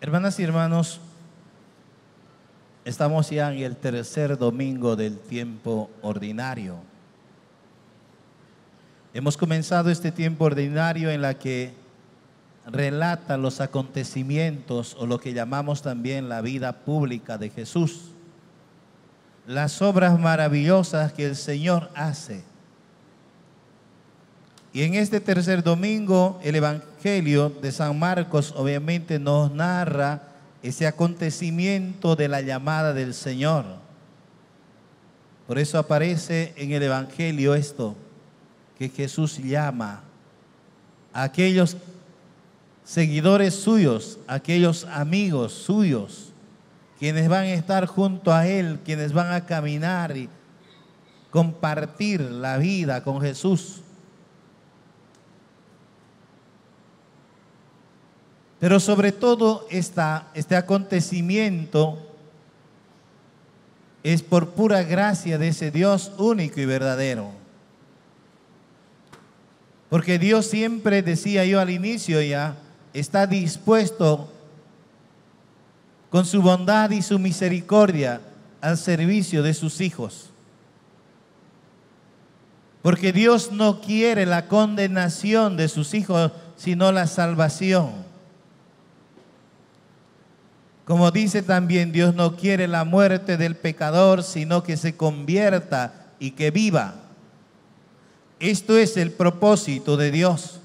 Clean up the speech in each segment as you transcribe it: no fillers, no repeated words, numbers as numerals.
Hermanas y hermanos, estamos ya en el tercer domingo del tiempo ordinario. Hemos comenzado este tiempo ordinario en la que relata los acontecimientos o lo que llamamos también la vida pública de Jesús, las obras maravillosas que el Señor hace. Y en este tercer domingo el Evangelio de San Marcos obviamente nos narra ese acontecimiento de la llamada del Señor. Por eso aparece en el Evangelio esto, que Jesús llama a aquellos seguidores suyos, a aquellos amigos suyos, quienes van a estar junto a Él, quienes van a caminar y compartir la vida con Jesús. Pero sobre todo este acontecimiento es por pura gracia de ese Dios único y verdadero. Porque Dios siempre, decía yo al inicio ya, está dispuesto con su bondad y su misericordia al servicio de sus hijos. Porque Dios no quiere la condenación de sus hijos, sino la salvación. Como dice también, Dios no quiere la muerte del pecador, sino que se convierta y que viva. Esto es el propósito de Dios.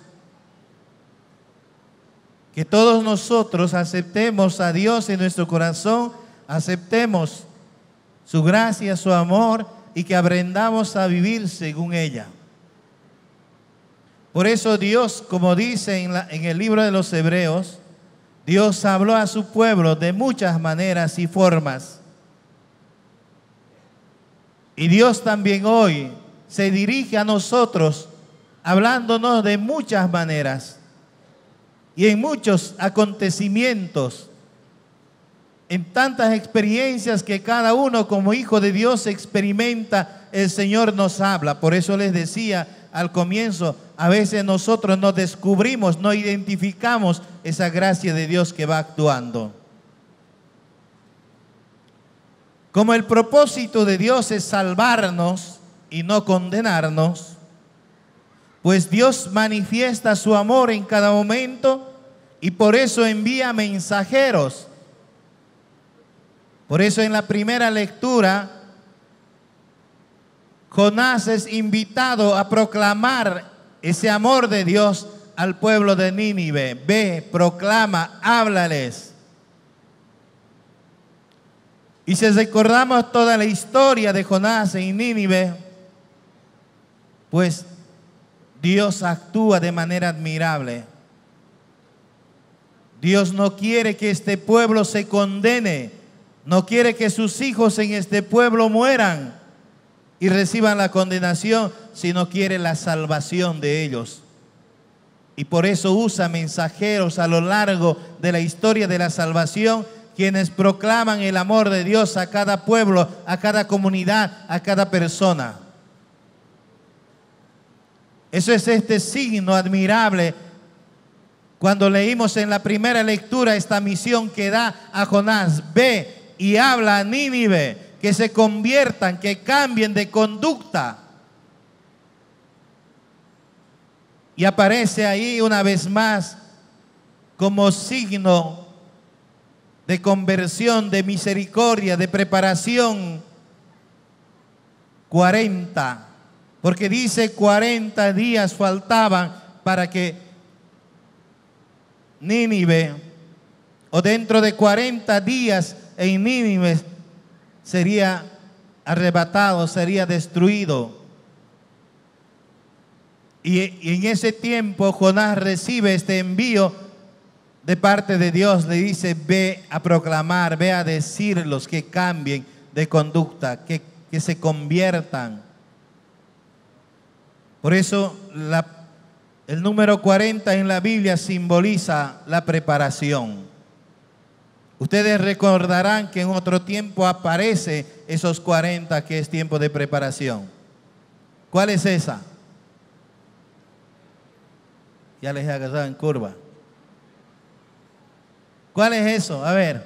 Que todos nosotros aceptemos a Dios en nuestro corazón, aceptemos su gracia, su amor y que aprendamos a vivir según ella. Por eso Dios, como dice en el libro de los Hebreos, Dios habló a su pueblo de muchas maneras y formas. Y Dios también hoy se dirige a nosotros hablándonos de muchas maneras y en muchos acontecimientos, en tantas experiencias que cada uno como hijo de Dios experimenta, el Señor nos habla. Por eso les decía al comienzo, a veces nosotros no descubrimos, no identificamos esa gracia de Dios que va actuando. Como el propósito de Dios es salvarnos y no condenarnos, pues Dios manifiesta su amor en cada momento y por eso envía mensajeros. Por eso en la primera lectura, Jonás es invitado a proclamar ese amor de Dios al pueblo de Nínive. Ve, proclama, háblales. Y si recordamos toda la historia de Jonás en Nínive, pues Dios actúa de manera admirable. Dios no quiere que este pueblo se condene, no quiere que sus hijos en este pueblo mueran y reciban la condenación, sino quiere la salvación de ellos. Y por eso usa mensajeros a lo largo de la historia de la salvación, quienes proclaman el amor de Dios a cada pueblo, a cada comunidad, a cada persona. Eso es este signo admirable. Cuando leímos en la primera lectura esta misión que da a Jonás, ve y habla a Nínive, que se conviertan, que cambien de conducta. Y aparece ahí una vez más como signo de conversión, de misericordia, de preparación, 40, porque dice 40 días faltaban para que Nínive, o dentro de 40 días en Nínive sería arrebatado, sería destruido. Y en ese tiempo Jonás recibe este envío de parte de Dios. Le dice, ve a proclamar, ve a decirlos que cambien de conducta, que se conviertan. Por eso el número 40 en la Biblia simboliza la preparación. Ustedes recordarán que en otro tiempo aparece esos 40 que es tiempo de preparación. ¿Cuál es esa? Ya les he agarrado en curva. ¿Cuál es eso? A ver.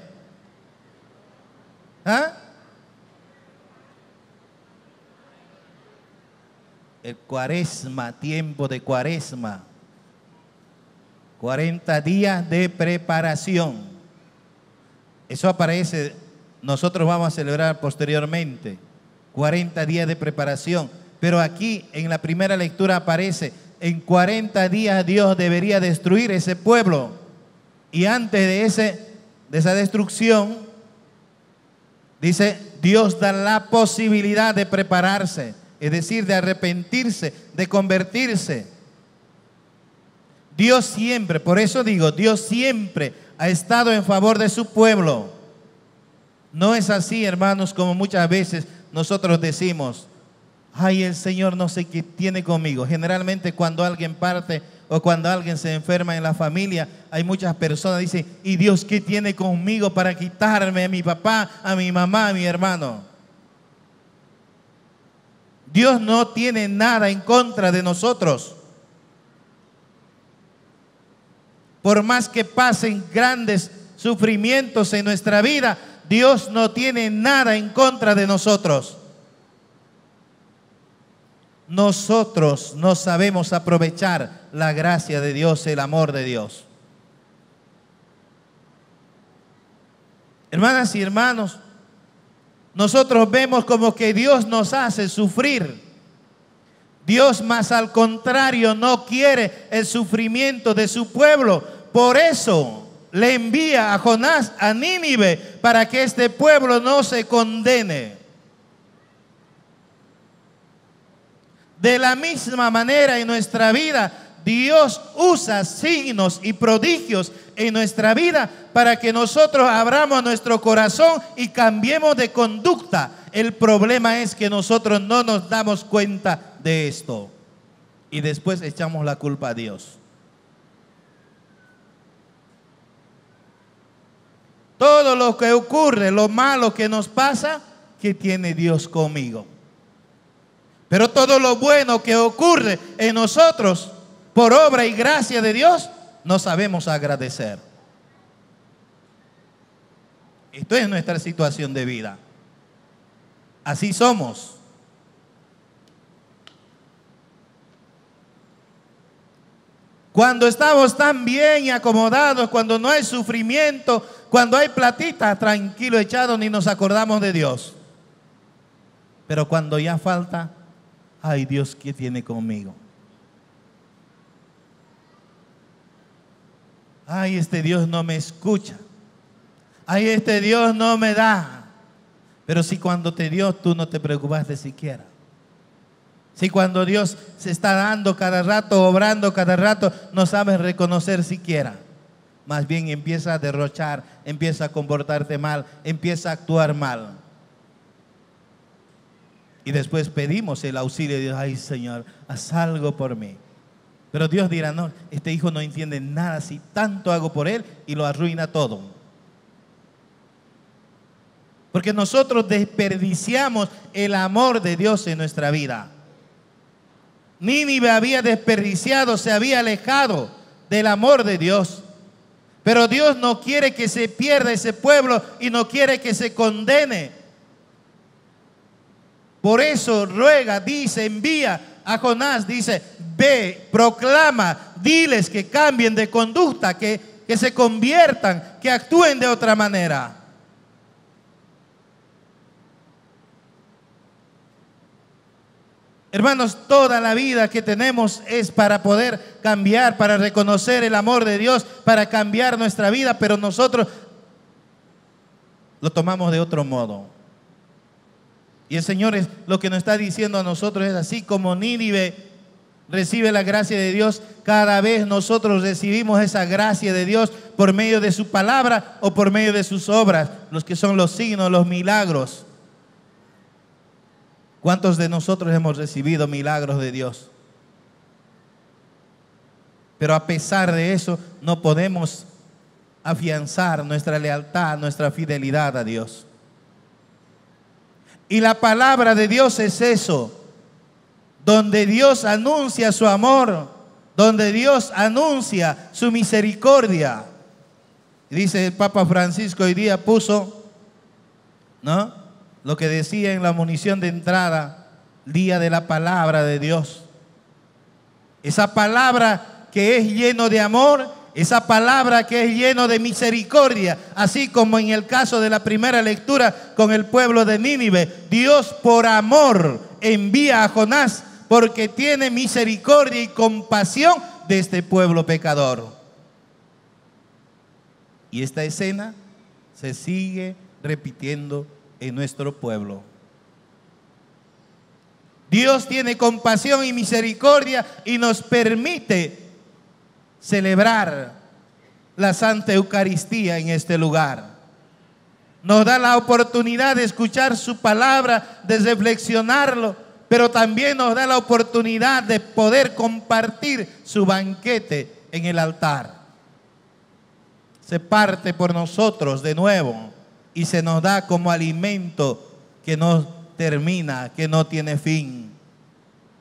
¿Ah? El cuaresma, tiempo de cuaresma. 40 días de preparación. Eso aparece, nosotros vamos a celebrar posteriormente. 40 días de preparación. Pero aquí en la primera lectura aparece, en 40 días Dios debería destruir ese pueblo. Y antes de esa destrucción, dice, Dios da la posibilidad de prepararse. Es decir, de arrepentirse, de convertirse. Dios siempre, por eso digo, Dios siempre ha estado en favor de su pueblo. No es así, hermanos, como muchas veces nosotros decimos, ay, el Señor no sé qué tiene conmigo. Generalmente cuando alguien parte o cuando alguien se enferma en la familia, hay muchas personas que dicen, ¿y Dios qué tiene conmigo para quitarme a mi papá, a mi mamá, a mi hermano? Dios no tiene nada en contra de nosotros. Por más que pasen grandes sufrimientos en nuestra vida, Dios no tiene nada en contra de nosotros. Nosotros no sabemos aprovechar la gracia de Dios, el amor de Dios. Hermanas y hermanos, nosotros vemos como que Dios nos hace sufrir. Dios, más al contrario, no quiere el sufrimiento de su pueblo. Por eso le envía a Jonás a Nínive para que este pueblo no se condene. De la misma manera en nuestra vida, Dios usa signos y prodigios en nuestra vida para que nosotros abramos nuestro corazón y cambiemos de conducta. El problema es que nosotros no nos damos cuenta de esto y después echamos la culpa a Dios. Todo lo que ocurre, lo malo que nos pasa, ¿qué tiene Dios conmigo? Pero todo lo bueno que ocurre en nosotros, por obra y gracia de Dios, no sabemos agradecer. Esto es nuestra situación de vida. Así somos. Cuando estamos tan bien y acomodados, cuando no hay sufrimiento, cuando hay platita, tranquilo echado, ni nos acordamos de Dios. Pero cuando ya falta, ay, Dios, ¿qué tiene conmigo? Ay, este Dios no me escucha. Ay, este Dios no me da. Pero si cuando te dio, tú no te preocupaste siquiera. Si cuando Dios se está dando cada rato, obrando cada rato, no sabes reconocer siquiera. Más bien empieza a derrochar, empieza a comportarte mal, empieza a actuar mal. Y después pedimos el auxilio de Dios. Ay, Señor, haz algo por mí. Pero Dios dirá, no, este hijo no entiende nada, si tanto hago por él, y lo arruina todo. Porque nosotros desperdiciamos el amor de Dios en nuestra vida. Nínive había desperdiciado, se había alejado del amor de Dios. Pero Dios no quiere que se pierda ese pueblo y no quiere que se condene. Por eso ruega, dice, envía a Jonás, dice, ve, proclama, diles que cambien de conducta, que se conviertan, que actúen de otra manera. Hermanos, toda la vida que tenemos es para poder cambiar, para reconocer el amor de Dios, para cambiar nuestra vida, pero nosotros lo tomamos de otro modo. Y el Señor es lo que nos está diciendo a nosotros, es así como Nínive recibe la gracia de Dios, cada vez nosotros recibimos esa gracia de Dios por medio de su palabra o por medio de sus obras, los que son los signos, los milagros. ¿Cuántos de nosotros hemos recibido milagros de Dios? Pero a pesar de eso, no podemos afianzar nuestra lealtad, nuestra fidelidad a Dios. Y la palabra de Dios es eso, donde Dios anuncia su amor, donde Dios anuncia su misericordia. Dice el Papa Francisco hoy día puso, ¿no?, lo que decía en la munición de entrada, día de la palabra de Dios. Esa palabra que es lleno de amor, esa palabra que es lleno de misericordia, así como en el caso de la primera lectura con el pueblo de Nínive. Dios por amor envía a Jonás porque tiene misericordia y compasión de este pueblo pecador. Y esta escena se sigue repitiendo en nuestro pueblo. Dios tiene compasión y misericordia y nos permite celebrar la Santa Eucaristía en este lugar. Nos da la oportunidad de escuchar su palabra, de reflexionarlo, pero también nos da la oportunidad de poder compartir su banquete en el altar. Se parte por nosotros de nuevo y se nos da como alimento que no termina, que no tiene fin.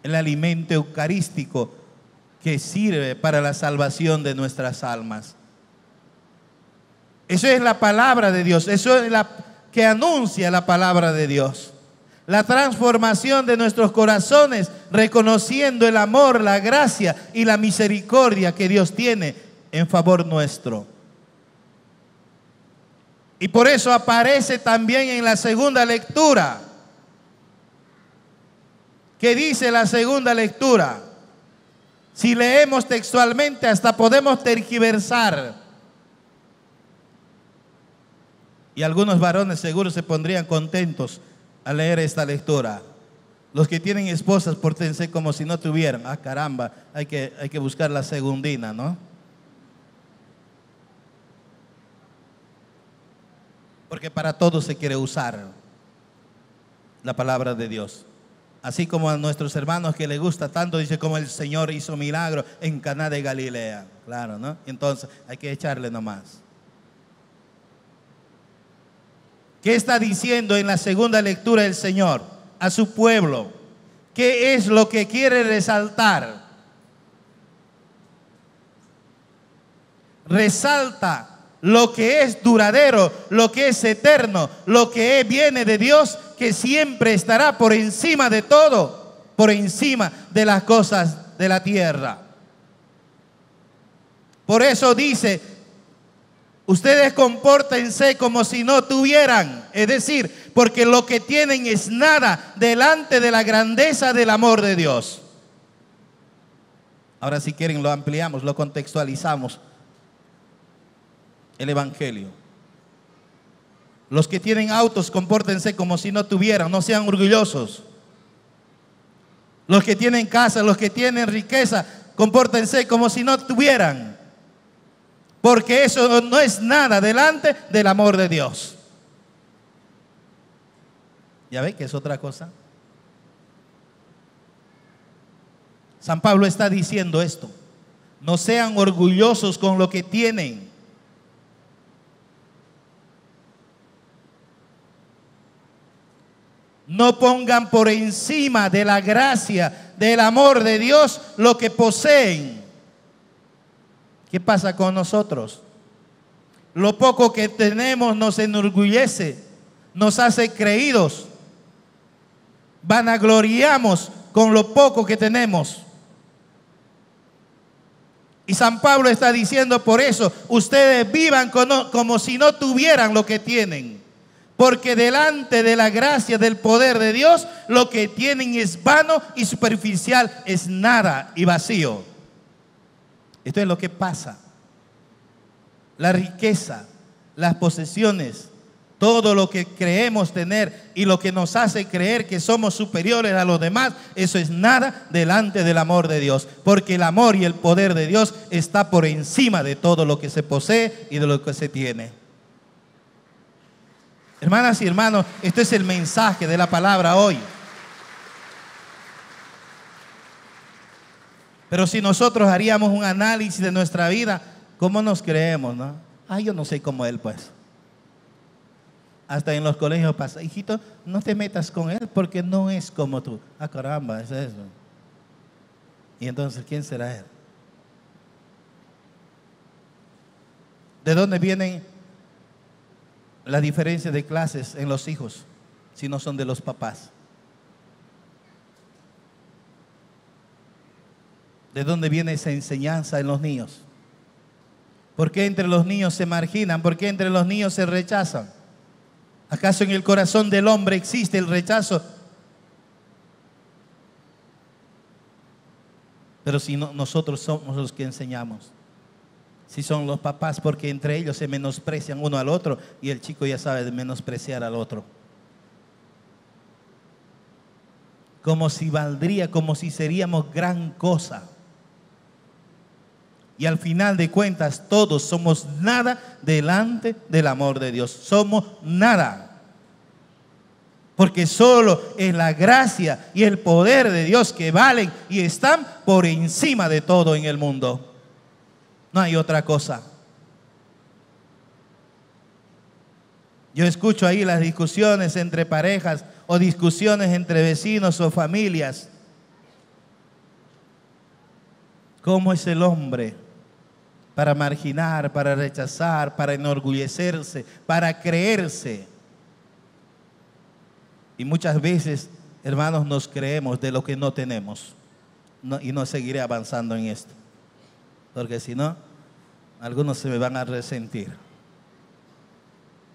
El alimento eucarístico que sirve para la salvación de nuestras almas. Eso es la palabra de Dios, eso es la que anuncia la palabra de Dios. La transformación de nuestros corazones, reconociendo el amor, la gracia y la misericordia que Dios tiene en favor nuestro. Y por eso aparece también en la segunda lectura. ¿Qué dice la segunda lectura? Si leemos textualmente, hasta podemos tergiversar. Y algunos varones seguro se pondrían contentos al leer esta lectura. Los que tienen esposas, pórtense como si no tuvieran. Ah, caramba, hay que buscar la segundina, ¿no? Porque para todo se quiere usar la palabra de Dios. Así como a nuestros hermanos que les gusta tanto, dice como el Señor hizo milagro en Caná de Galilea. Claro, ¿no? Entonces hay que echarle nomás. ¿Qué está diciendo en la segunda lectura el Señor a su pueblo? ¿Qué es lo que quiere resaltar? Resalta lo que es duradero, lo que es eterno, lo que viene de Dios, que siempre estará por encima de todo, por encima de las cosas de la tierra. Por eso dice, ustedes compórtense como si no tuvieran, es decir, porque lo que tienen es nada delante de la grandeza del amor de Dios. Ahora, si quieren, lo ampliamos, lo contextualizamos. El Evangelio. Los que tienen autos, compórtense como si no tuvieran, no sean orgullosos. Los que tienen casa, los que tienen riqueza, compórtense como si no tuvieran, porque eso no es nada delante del amor de Dios. ¿Ya ve que es otra cosa? San Pablo está diciendo esto: no sean orgullosos con lo que tienen. No pongan por encima de la gracia, del amor de Dios, lo que poseen. ¿Qué pasa con nosotros? Lo poco que tenemos nos enorgullece, nos hace creídos, vanagloriamos con lo poco que tenemos. Y San Pablo está diciendo por eso, ustedes vivan como si no tuvieran lo que tienen. Porque delante de la gracia, del poder de Dios, lo que tienen es vano y superficial, es nada y vacío. Esto es lo que pasa. La riqueza, las posesiones, todo lo que creemos tener y lo que nos hace creer que somos superiores a los demás, eso es nada delante del amor de Dios. Porque el amor y el poder de Dios está por encima de todo lo que se posee y de lo que se tiene. Hermanas y hermanos, este es el mensaje de la palabra hoy. Pero si nosotros haríamos un análisis de nuestra vida, ¿cómo nos creemos, no? Yo no sé cómo él, pues. Hasta en los colegios pasa, hijito, no te metas con él porque no es como tú. Caramba, es eso. Y entonces, ¿quién será él? ¿De dónde vienen la diferencia de clases en los hijos si no son de los papás? ¿De dónde viene esa enseñanza en los niños? ¿Por qué entre los niños se marginan? ¿Por qué entre los niños se rechazan? ¿Acaso en el corazón del hombre existe el rechazo? Pero si no, nosotros somos los que enseñamos. Si son los papás, porque entre ellos se menosprecian uno al otro y el chico ya sabe de menospreciar al otro. Como si valdría, como si seríamos gran cosa. Y al final de cuentas todos somos nada delante del amor de Dios. Somos nada. Porque solo es la gracia y el poder de Dios que valen y están por encima de todo en el mundo. No hay otra cosa. Yo escucho ahí las discusiones entre parejas o discusiones entre vecinos o familias. ¿Cómo es el hombre para marginar, para rechazar, para enorgullecerse, para creerse? Y muchas veces, hermanos, nos creemos de lo que no tenemos. Y no seguiré avanzando en esto. Porque si no, algunos se me van a resentir.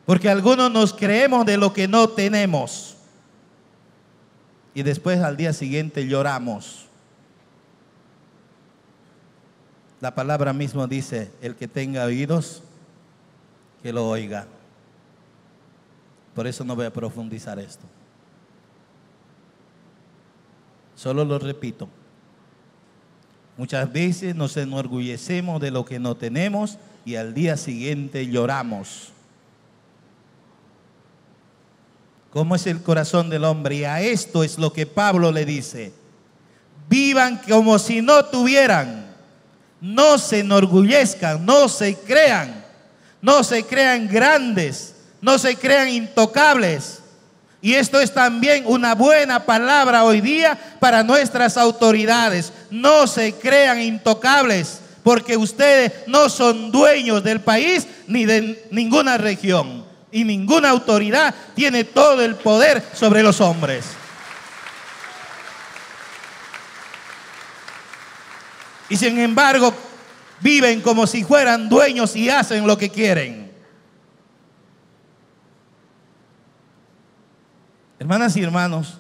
Porque algunos nos creemos de lo que no tenemos. Y después al día siguiente lloramos. La palabra misma dice, el que tenga oídos, que lo oiga. Por eso no voy a profundizar esto. Solo lo repito. Muchas veces nos enorgullecemos de lo que no tenemos y al día siguiente lloramos. ¿Cómo es el corazón del hombre? Y a esto es lo que Pablo le dice. Vivan como si no tuvieran. No se enorgullezcan, no se crean grandes, no se crean intocables. Y esto es también una buena palabra hoy día para nuestras autoridades. No se crean intocables, porque ustedes no son dueños del país ni de ninguna región. Y ninguna autoridad tiene todo el poder sobre los hombres. Y sin embargo, viven como si fueran dueños y hacen lo que quieren. Hermanas y hermanos,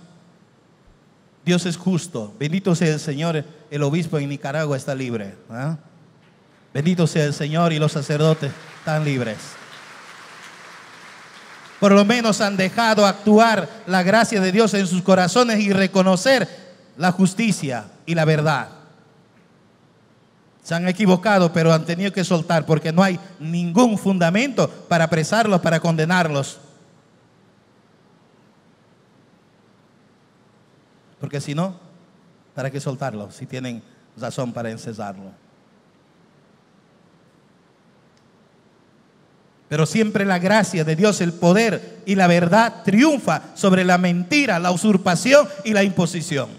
Dios es justo. Bendito sea el Señor. El obispo en Nicaragua está libre. Bendito sea el Señor, y los sacerdotes están libres. Por lo menos han dejado actuar la gracia de Dios en sus corazones y reconocer la justicia y la verdad. Se han equivocado, pero han tenido que soltar porque no hay ningún fundamento para apresarlos, para condenarlos. Porque si no, ¿para qué soltarlo? Si tienen razón para encesarlo. Pero siempre la gracia de Dios, el poder y la verdad triunfa sobre la mentira, la usurpación y la imposición.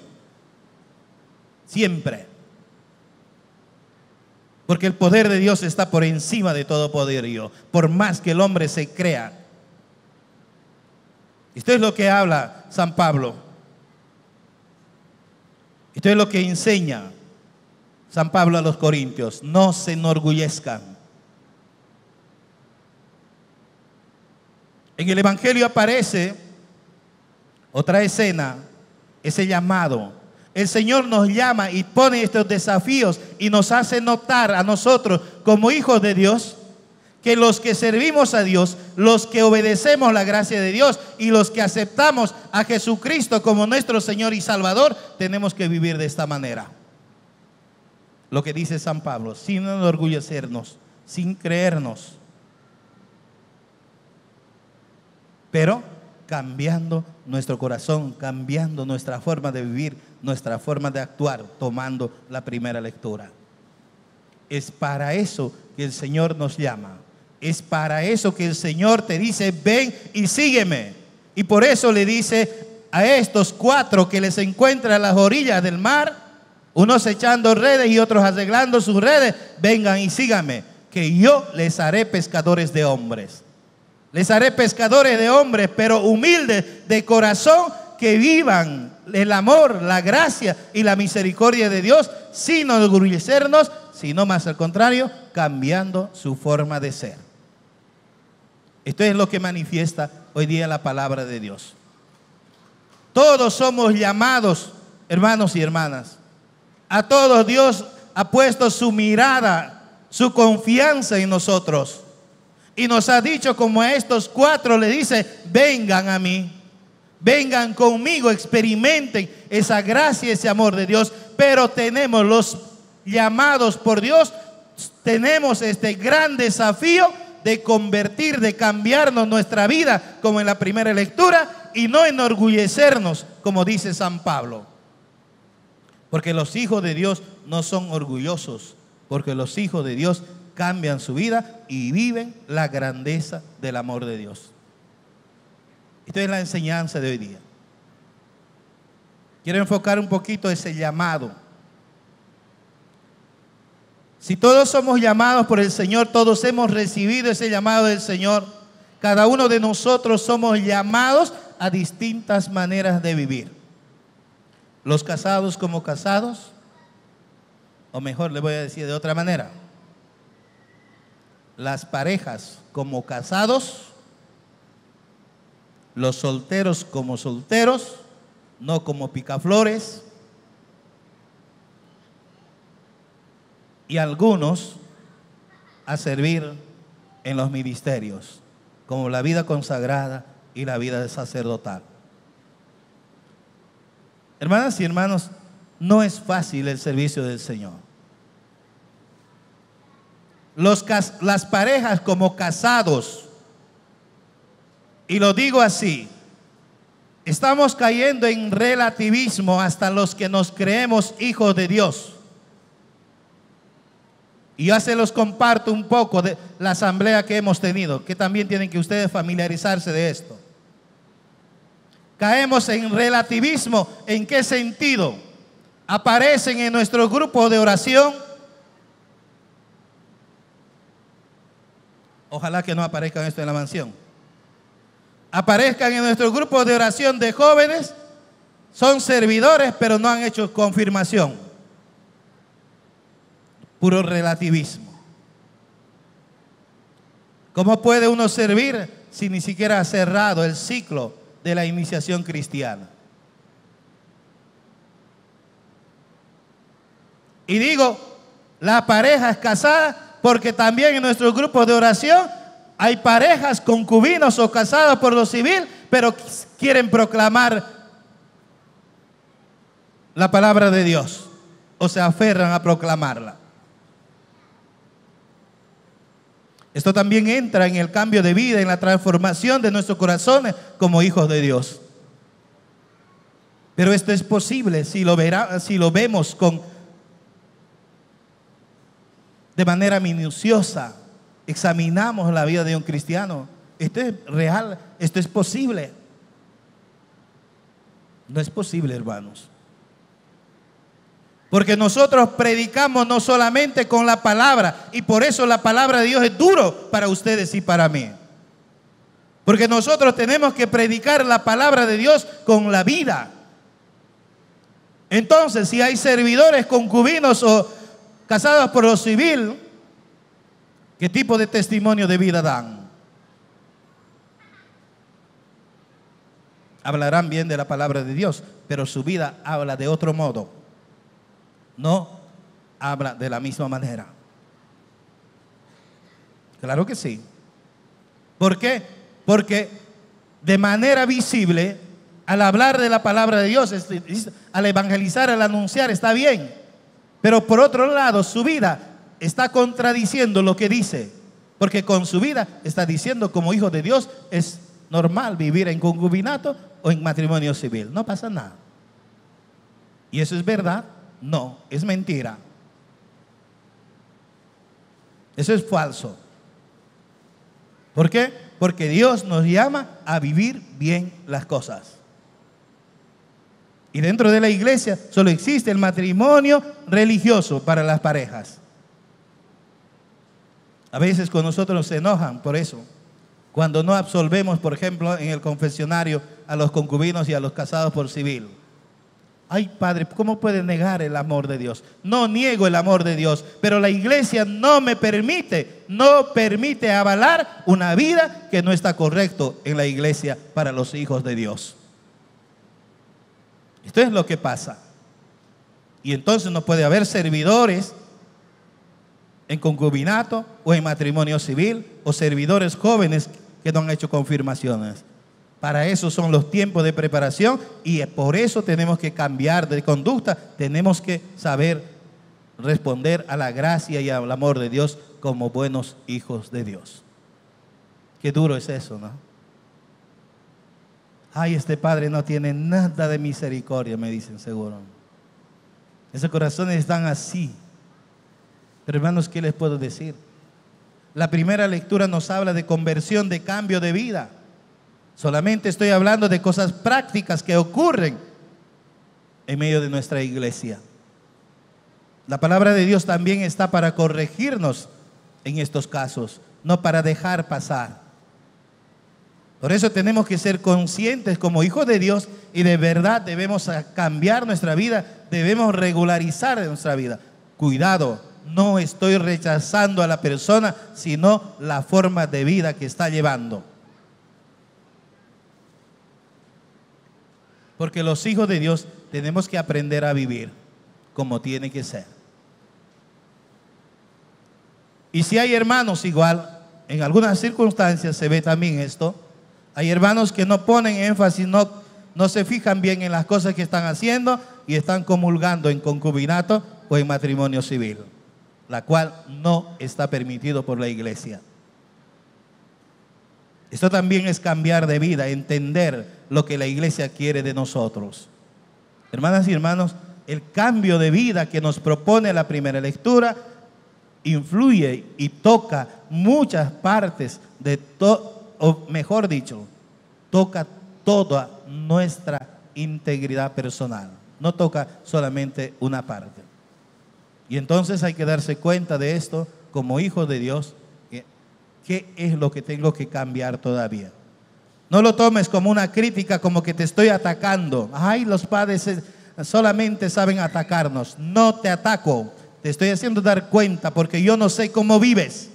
Siempre. Porque el poder de Dios está por encima de todo poderío, por más que el hombre se crea. Esto es lo que habla San Pablo. Esto es lo que enseña San Pablo a los Corintios. No se enorgullezcan. En el Evangelio aparece otra escena, ese llamado. El Señor nos llama y pone estos desafíos y nos hace notar a nosotros como hijos de Dios que los que servimos a Dios, los que obedecemos la gracia de Dios y los que aceptamos a Jesucristo como nuestro Señor y Salvador, tenemos que vivir de esta manera. Lo que dice San Pablo, sin enorgullecernos, sin creernos, pero cambiando nuestro corazón, cambiando nuestra forma de vivir, nuestra forma de actuar, tomando la primera lectura. Es para eso que el Señor nos llama. Es para eso que el Señor te dice, ven y sígueme. Y por eso le dice a estos 4 que les encuentra a las orillas del mar, unos echando redes y otros arreglando sus redes, vengan y síganme. que yo les haré pescadores de hombres. Les haré pescadores de hombres, pero humildes de corazón, que vivan el amor, la gracia y la misericordia de Dios, sin orgullecernos, sino más al contrario, cambiando su forma de ser. Esto es lo que manifiesta hoy día la palabra de Dios. Todos somos llamados, hermanos y hermanas. A todos Dios ha puesto su mirada, su confianza en nosotros. Y nos ha dicho, como a estos 4 le dice: vengan a mí, vengan conmigo, experimenten esa gracia, ese amor de Dios. Pero tenemos los llamados por Dios, tenemos este gran desafío de convertir, de cambiarnos nuestra vida, como en la primera lectura, y no enorgullecernos, como dice San Pablo. Porque los hijos de Dios no son orgullosos, porque los hijos de Dios cambian su vida y viven la grandeza del amor de Dios. Esta es la enseñanza de hoy día. Quiero enfocar un poquito ese llamado. Si todos somos llamados por el Señor, todos hemos recibido ese llamado del Señor, cada uno de nosotros somos llamados a distintas maneras de vivir. Los casados como casados, o mejor le voy a decir de otra manera, las parejas como casados, los solteros como solteros, no como picaflores, y algunos a servir en los ministerios, como la vida consagrada y la vida sacerdotal. Hermanas y hermanos, no es fácil el servicio del Señor. Las parejas como casados, y lo digo así, estamos cayendo en relativismo hasta los que nos creemos hijos de Dios. Y ya se los comparto un poco de la asamblea que hemos tenido, que también tienen que ustedes familiarizarse de esto. Caemos en relativismo. ¿En qué sentido? Aparecen en nuestro grupo de oración. Ojalá que no aparezcan esto en la mansión. Aparezcan en nuestro grupo de oración de jóvenes. Son servidores, pero no han hecho confirmación. Puro relativismo. ¿Cómo puede uno servir si ni siquiera ha cerrado el ciclo de la iniciación cristiana? Y digo, la pareja es casada porque también en nuestro grupo de oración hay parejas concubinos o casadas por lo civil, pero quieren proclamar la palabra de Dios o se aferran a proclamarla. Esto también entra en el cambio de vida, en la transformación de nuestros corazones como hijos de Dios. Pero esto es posible si lo vemos de manera minuciosa. Examinamos la vida de un cristiano. Esto es real, esto es posible. No es posible, hermanos. Porque nosotros predicamos no solamente con la palabra, y por eso la palabra de Dios es duro para ustedes y para mí. Porque nosotros tenemos que predicar la palabra de Dios con la vida. Entonces, si hay servidores concubinos o casados por lo civil, ¿qué tipo de testimonio de vida dan? Hablarán bien de la palabra de Dios, pero su vida habla de otro modo. No habla de la misma manera. Claro que sí. ¿Por qué? Porque de manera visible, al hablar de la palabra de Dios, al evangelizar, al anunciar, está bien. Pero por otro lado, su vida está contradiciendo lo que dice. Porque con su vida está diciendo, como hijo de Dios, es normal vivir en concubinato o en matrimonio civil. No pasa nada. ¿Y eso es verdad? No, es mentira. Eso es falso. ¿Por qué? Porque Dios nos llama a vivir bien las cosas. Y dentro de la iglesia solo existe el matrimonio religioso para las parejas. A veces con nosotros se enojan por eso. Cuando no absolvemos, por ejemplo, en el confesionario a los concubinos y a los casados por civil. Ay, Padre, ¿cómo puede negar el amor de Dios? No niego el amor de Dios, pero la iglesia no permite avalar una vida que no está correcto en la iglesia para los hijos de Dios. Esto es lo que pasa. Y entonces no puede haber servidores en concubinato o en matrimonio civil, o servidores jóvenes que no han hecho confirmaciones. Para eso son los tiempos de preparación, y por eso tenemos que cambiar de conducta. Tenemos que saber responder a la gracia y al amor de Dios como buenos hijos de Dios. Qué duro es eso, ¿no? Ay, este padre no tiene nada de misericordia, me dicen seguro. Esos corazones están así. Pero hermanos, ¿qué les puedo decir? La primera lectura nos habla de conversión, de cambio de vida. Solamente estoy hablando de cosas prácticas que ocurren en medio de nuestra iglesia. La palabra de Dios también está para corregirnos en estos casos, no para dejar pasar. Por eso tenemos que ser conscientes como hijos de Dios, y de verdad debemos cambiar nuestra vida, debemos regularizar nuestra vida. Cuidado, no estoy rechazando a la persona, sino la forma de vida que está llevando. Porque los hijos de Dios tenemos que aprender a vivir como tiene que ser. Y si hay hermanos igual, en algunas circunstancias se ve también esto. Hay hermanos que no ponen énfasis, no se fijan bien en las cosas que están haciendo y están comulgando en concubinato o en matrimonio civil, la cual no está permitido por la iglesia. Esto también es cambiar de vida, entender lo que la iglesia quiere de nosotros. Hermanas y hermanos, el cambio de vida que nos propone la primera lectura influye y toca muchas partes de o mejor dicho, toca toda nuestra integridad personal. No toca solamente una parte. Y entonces hay que darse cuenta de esto como hijos de Dios. ¿Qué es lo que tengo que cambiar todavía? No lo tomes como una crítica, como que te estoy atacando. Ay, los padres solamente saben atacarnos. No te ataco, te estoy haciendo dar cuenta porque yo no sé cómo vives.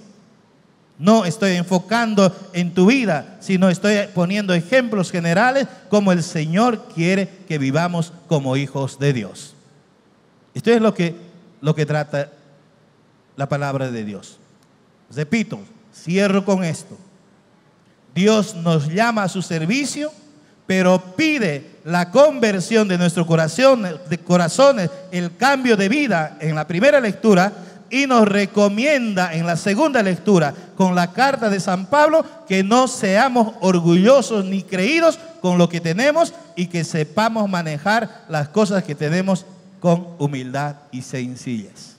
No estoy enfocando en tu vida, sino estoy poniendo ejemplos generales como el Señor quiere que vivamos como hijos de Dios. Esto es lo que trata la palabra de Dios. Repito, cierro con esto. Dios nos llama a su servicio, pero pide la conversión de nuestro corazón, de corazones, el cambio de vida en la primera lectura, y nos recomienda en la segunda lectura con la carta de San Pablo que no seamos orgullosos ni creídos con lo que tenemos, y que sepamos manejar las cosas que tenemos con humildad y sencillez.